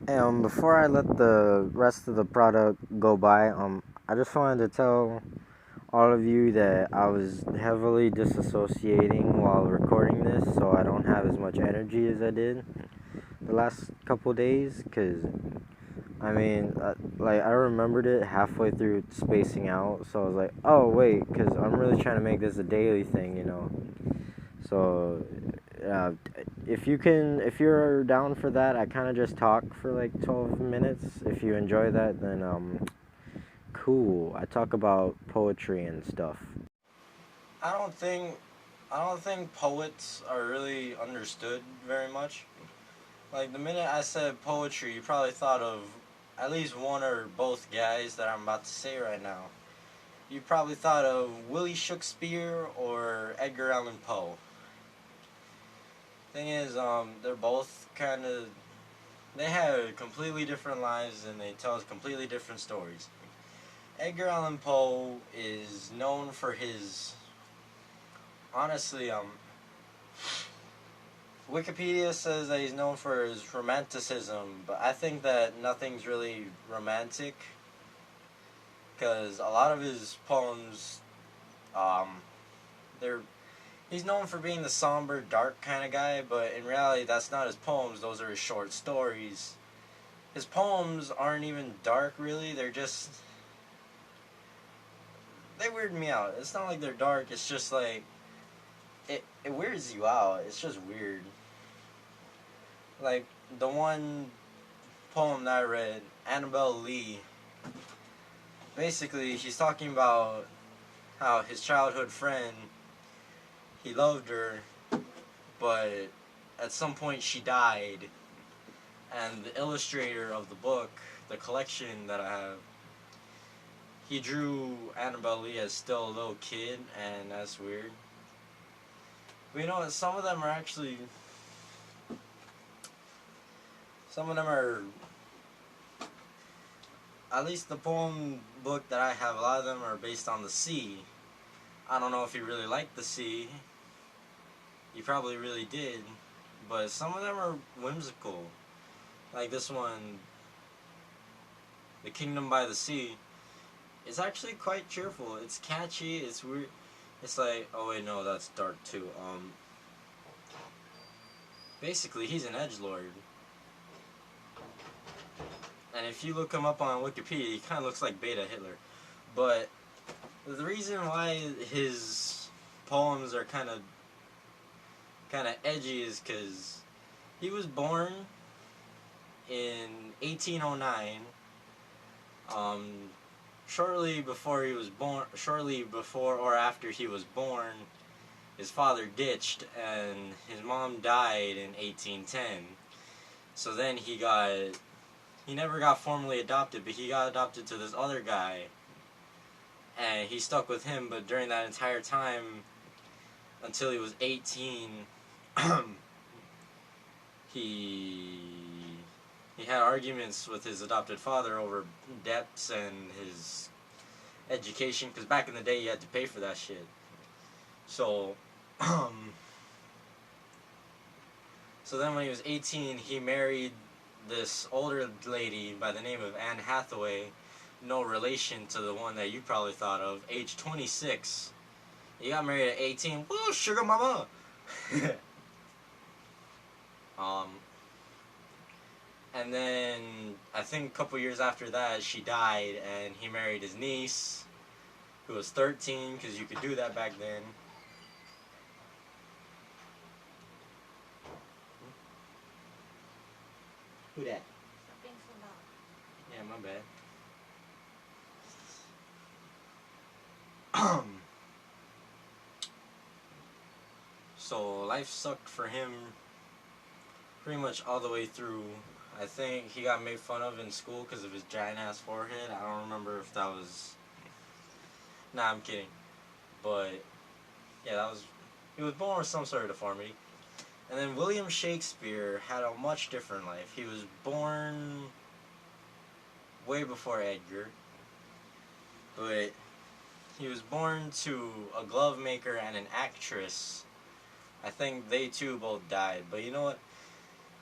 Hey, before I let the rest of the product go by, I just wanted to tell all of you that I was heavily disassociating while recording this, so I don't have as much energy as I did the last couple days. Cause like I remembered it halfway through spacing out, so I was like, oh wait, cause I'm really trying to make this a daily thing, you know. So, uh, if you're down for that, I kind of just talk for like 12 minutes. If you enjoy that, then cool. I talk about poetry and stuff. I don't think I don't think poets are really understood very much. Like the minute I said poetry, you probably thought of at least one or both guys that I'm about to say right now. You probably thought of Willie Shakespeare or Edgar Allan Poe. Thing is, they're both kind of they have completely different lives and they tell us completely different stories. Edgar Allan Poe is known for his honestly, Wikipedia says that he's known for his romanticism, but I think that nothing's really romantic because a lot of his poems, um, they're he's known for being the somber, dark kind of guy, but in reality, that's not his poems. Those are his short stories. His poems aren't even dark, really. They weird me out. It's not like they're dark. It's just like it weirds you out. It's just weird. Like the one poem that I read, Annabelle Lee. Basically, she's talking about how his childhood friend, he loved her, but at some point she died. And the illustrator of the book, the collection that I have, he drew Annabelle Lee as still a little kid, and that's weird. But you know what? Some of them are, at least the poem book that I have, a lot of them are based on the sea. I don't know if you really liked the sea. You probably really did. But some of them are whimsical. Like this one, The Kingdom by the Sea. It's actually quite cheerful. It's catchy. It's weird. It's like, oh wait, no, that's dark too. Basically, he's an edgelord, and if you look him up on Wikipedia, he kind of looks like Beta Hitler. But the reason why his poems are kind of edgy is because he was born in 1809. Um, shortly before or after he was born, his father ditched, and his mom died in 1810. So then he never got formally adopted, but he got adopted to this other guy, and he stuck with him. But during that entire time, until he was 18, he he had arguments with his adopted father over debts and his education. Because back in the day, you had to pay for that shit. So, so then when he was 18, he married this older lady by the name of Anne Hathaway, no relation to the one that you probably thought of, age 26. He got married at 18. Woo, sugar mama! um, and then I think a couple years after that, she died, and he married his niece, who was 13, because you could do that back then. Who that? Being so loud. Yeah, my bad. So life sucked for him pretty much all the way through. I think he got made fun of in school because of his giant ass forehead. I don't remember if that was. Nah, I'm kidding. But yeah, that was. He was born with some sort of deformity. And then William Shakespeare had a much different life. He was born way before Edgar, but he was born to a glove maker and an actress. I think they too both died. But you know what?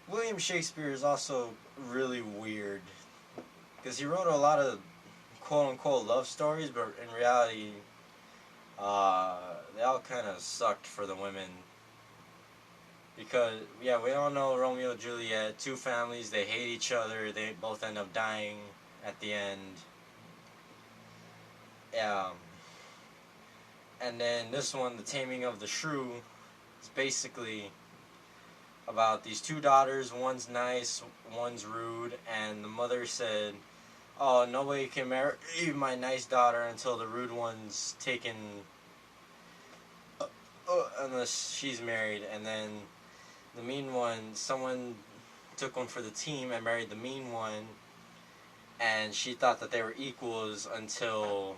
William Shakespeare is also really weird because he wrote a lot of quote unquote love stories, but in reality, they all kind of sucked for the women. Because, yeah, we all know Romeo and Juliet, two families, they hate each other, they both end up dying at the end. Yeah. And then this one, The Taming of the Shrew, is basically about these two daughters. One's nice, one's rude, and the mother said, "Oh, nobody can marry my nice daughter until the rude one's taken, unless she's married." And then the mean one, someone took one for the team and married the mean one, and she thought that they were equals until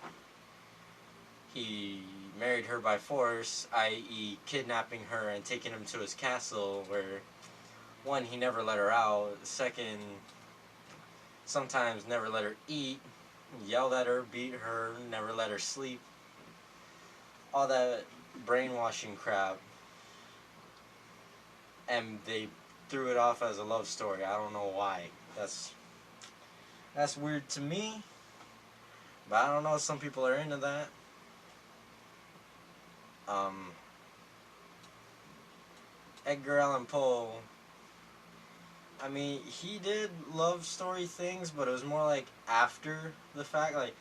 he married her by force, i.e. kidnapping her and taking him to his castle, where, one, he never let her out, second, sometimes never let her eat, yelled at her, beat her, never let her sleep, all that brainwashing crap. And they threw it off as a love story. I don't know why. That's weird to me, but I don't know, some people are into that. Edgar Allan Poe, I mean, he did love story things, but it was more like after the fact. Like,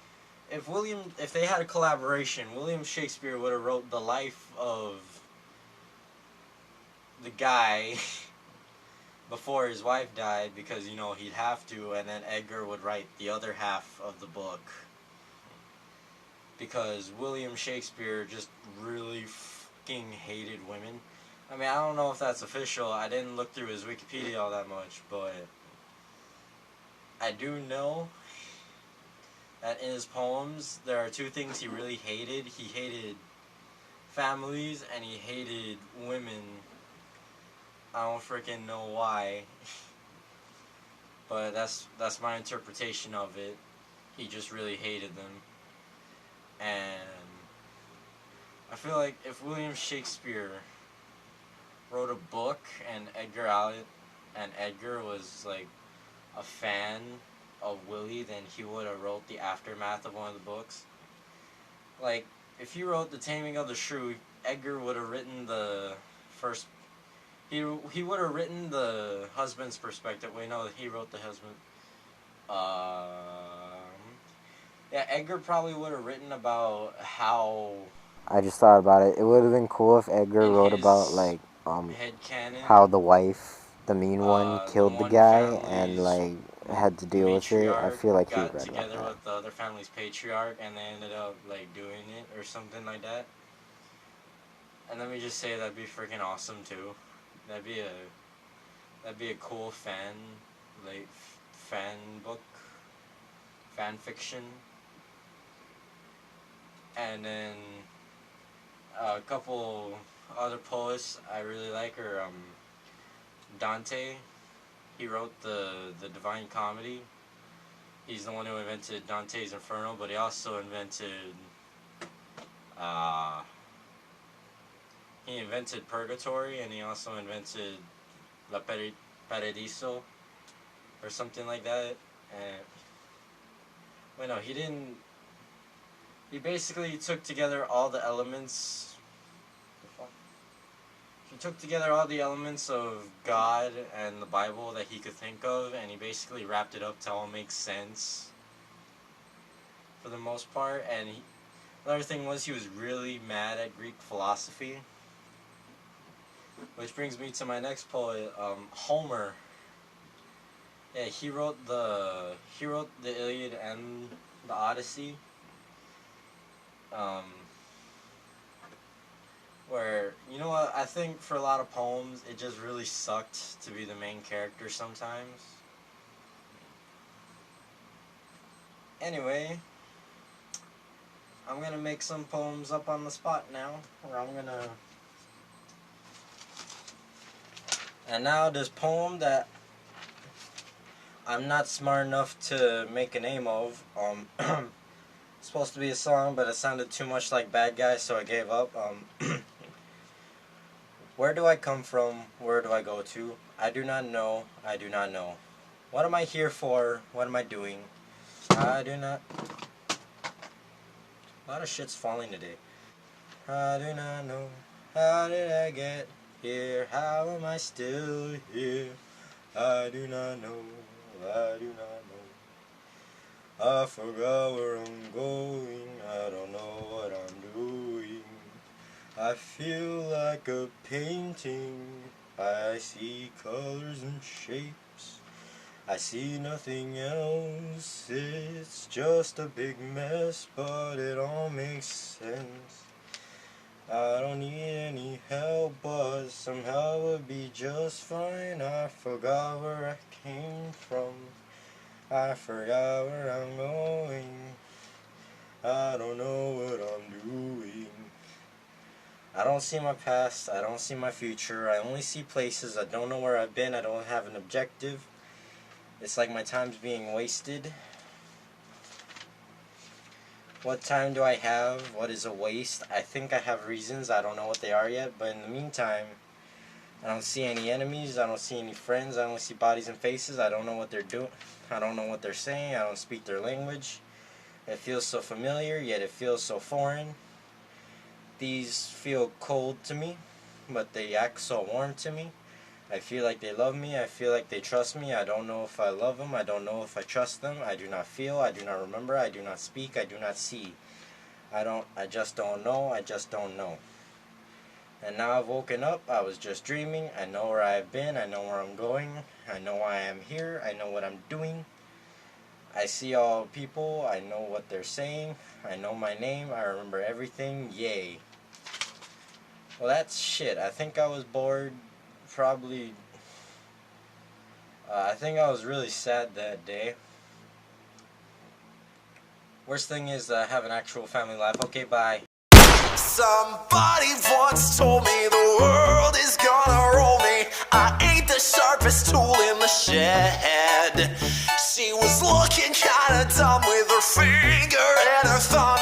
if they had a collaboration, William Shakespeare would have wrote the life of the guy before his wife died, because, you know, he'd have to, and then Edgar would write the other half of the book. Because William Shakespeare just really fucking hated women. I mean, I don't know if that's official. I didn't look through his Wikipedia all that much, but I do know that in his poems, there are two things he really hated. He hated families, and he hated women. I don't freaking know why, but that's my interpretation of it. He just really hated them. And I feel like if William Shakespeare wrote a book and Edgar was like a fan of Willie, then he would have wrote the aftermath of one of the books. Like, if he wrote The Taming of the Shrew, Edgar would have written the first. He would have written the husband's perspective. Wait, no, he wrote the husband. Yeah, Edgar probably would have written about how. I just thought about it. It would have been cool if Edgar In wrote about his like head canon, how the wife, the mean one, the killed the one guy and family's like had to deal with it. I matriarch feel like he would got write about together that. with the other family's patriarch, and they ended up like doing it or something like that. And let me just say, that'd be freaking awesome too. That'd be a that'd be a cool like fan book, fan fiction. And then a couple other poets I really like are Dante. He wrote the Divine Comedy. He's the one who invented Dante's Inferno, but he also invented uh, he invented Purgatory, and he also invented La Paradiso or something like that. And wait, no, he didn't. He basically took together all the elements. He took together all the elements of God and the Bible that he could think of, and he basically wrapped it up to all make sense for the most part. And the other thing was, he was really mad at Greek philosophy. Which brings me to my next poet, Homer. Yeah, he wrote the Iliad and the Odyssey. Where, you know what, I think for a lot of poems, it just really sucked to be the main character sometimes. Anyway, I'm gonna make some poems up on the spot now, where I'm gonna. And now this poem that I'm not smart enough to make a name of. It's supposed to be a song, but it sounded too much like Bad Guy, so I gave up. Where do I come from? Where do I go to? I do not know. I do not know. What am I here for? What am I doing? I do not... A lot of shit's falling today. I do not know. How did I get here? How am I still here? I do not know. I do not know. I forgot where I'm going. I don't know what I'm doing. I feel like a painting. I see colors and shapes. I see nothing else. It's just a big mess, but it all makes sense. I don't need any help, but somehow it would be just fine. I forgot where I came from. I forgot where I'm going. I don't know what I'm doing. I don't see my past. I don't see my future. I only see places. I don't know where I've been. I don't have an objective. It's like my time's being wasted. What time do I have? What is a waste? I think I have reasons. I don't know what they are yet. But in the meantime, I don't see any enemies. I don't see any friends. I only see bodies and faces. I don't know what they're doing. I don't know what they're saying. I don't speak their language. It feels so familiar, yet it feels so foreign. These feel cold to me, but they act so warm to me. I feel like they love me. I feel like they trust me. I don't know if I love them. I don't know if I trust them. I do not feel. I do not remember. I do not speak. I do not see. I just don't know. I just don't know. And now I've woken up. I was just dreaming. I know where I've been. I know where I'm going. I know why I'm here. I know what I'm doing. I see all people. I know what they're saying. I know my name. I remember everything. Yay. Well, that's shit. I think I was bored. Probably. I think I was really sad that day. Worst thing is I have an actual family life. Okay, bye. Somebody once told me the world is gonna roll me. I ain't the sharpest tool in the shed. She was looking kinda dumb with her finger and her thumb